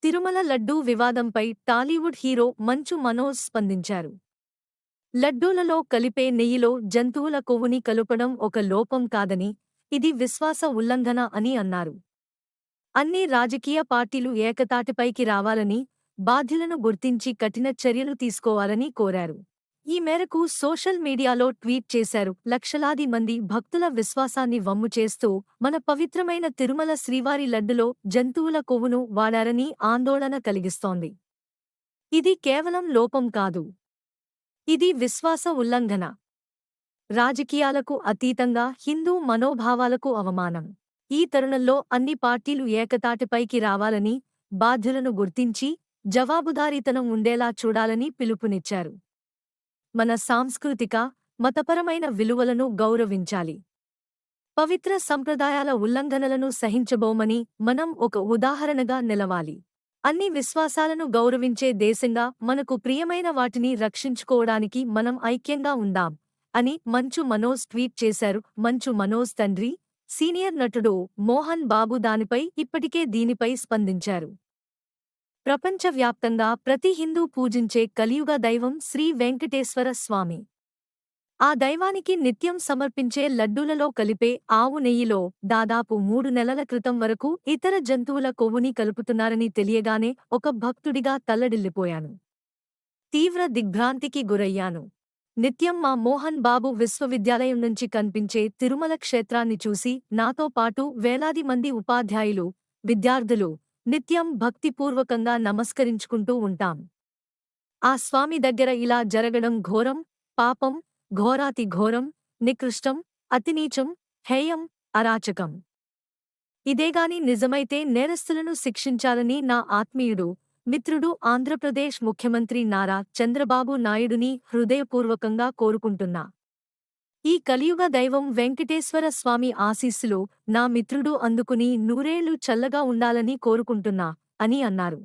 తిరుమల లడ్డూ వివాదంపై టాలీవుడ్ హీరో మంచు మనోజ్ స్పందించారు. లడ్డూలలో కలిపే నెయ్యిలో జంతువుల కొవ్వుని కలపడం ఒక లోపం కాదని, ఇది విశ్వాస ఉల్లంఘన అని అన్నారు. అన్ని రాజకీయ పార్టీలు ఏకతాటిపైకి రావాలని, బాధ్యులను గుర్తించి కఠిన చర్యలు తీసుకోవాలని కోరారు. ఈ మేరకు సోషల్ మీడియాలో ట్వీట్ చేశారు. లక్షలాది మంది భక్తుల విశ్వాసాన్ని వమ్ము చేస్తూ మన పవిత్రమైన తిరుమల శ్రీవారి లడ్డులో జంతువుల కొవ్వును వాడారని ఆందోళన కలిగిస్తోంది. ఇది కేవలం లోపం కాదు. ఇది విశ్వాస ఉల్లంఘన. రాజకీయాలకు అతీతంగా హిందూ మనోభావాలకు అవమానం. ఈ తరుణంలో అన్ని పార్టీలు ఏకతాటిపైకి రావాలని, బాధ్యులను గుర్తించి జవాబుదారీతనం ఉండేలా చూడాలని పిలుపునిచ్చారు. మన సాంస్కృతిక, మతపరమైన విలువలను గౌరవించాలి. పవిత్ర సంప్రదాయాల ఉల్లంఘనలను సహించబోమని మనం ఒక ఉదాహరణగా నిలవాలి. అన్ని విశ్వాసాలను గౌరవించే దేశంగా మనకు ప్రియమైన వాటిని రక్షించుకోవడానికి మనం ఐక్యంగా ఉందాం అని మంచు మనోజ్ ట్వీట్ చేశారు. మంచు మనోజ్ తండ్రి, సీనియర్ నటుడు మోహన్ బాబు ఇప్పటికే దీనిపై స్పందించారు. ప్రపంచవ్యాప్తంగా ప్రతి హిందూ పూజించే కలియుగ దైవం శ్రీ వెంకటేశ్వర స్వామి. ఆ దైవానికి నిత్యం సమర్పించే లడ్డూలలో కలిపే ఆవు నెయ్యిలో దాదాపు 3 నెలల క్రితం వరకు ఇతర జంతువుల కొవ్వుని కలుపుతున్నారని తెలియగానే ఒక భక్తుడిగా తల్లడిల్లిపోయాను. తీవ్ర దిగ్భ్రాంతికి గురయ్యాను. నిత్యం మా మోహన్ బాబు విశ్వవిద్యాలయం నుంచి కనిపించే తిరుమల క్షేత్రాన్ని చూసి నాతో పాటు వేలాది మంది ఉపాధ్యాయులు, విద్యార్థులు నిత్యం భక్తిపూర్వకంగా నమస్కరించుకుంటూ ఉంటాం. ఆ స్వామి దగ్గర ఇలా జరగడం ఘోరం, పాపం, ఘోరాతి ఘోరం, నికృష్టం, అతినీచం, హేయం, అరాచకం. ఇదేగాని నిజమైతే నేరస్తులను శిక్షించాలని నా ఆత్మీయుడు, మిత్రుడు ఆంధ్రప్రదేశ్ ముఖ్యమంత్రి నారా చంద్రబాబు నాయుడుని హృదయపూర్వకంగా కోరుకుంటున్నా. ఈ కలియుగ దైవం వెంకటేశ్వర స్వామి ఆశీస్సులు నా మిత్రుడు అందుకుని నూరేళ్లు చల్లగా ఉండాలని కోరుకుంటున్నా అని అన్నారు.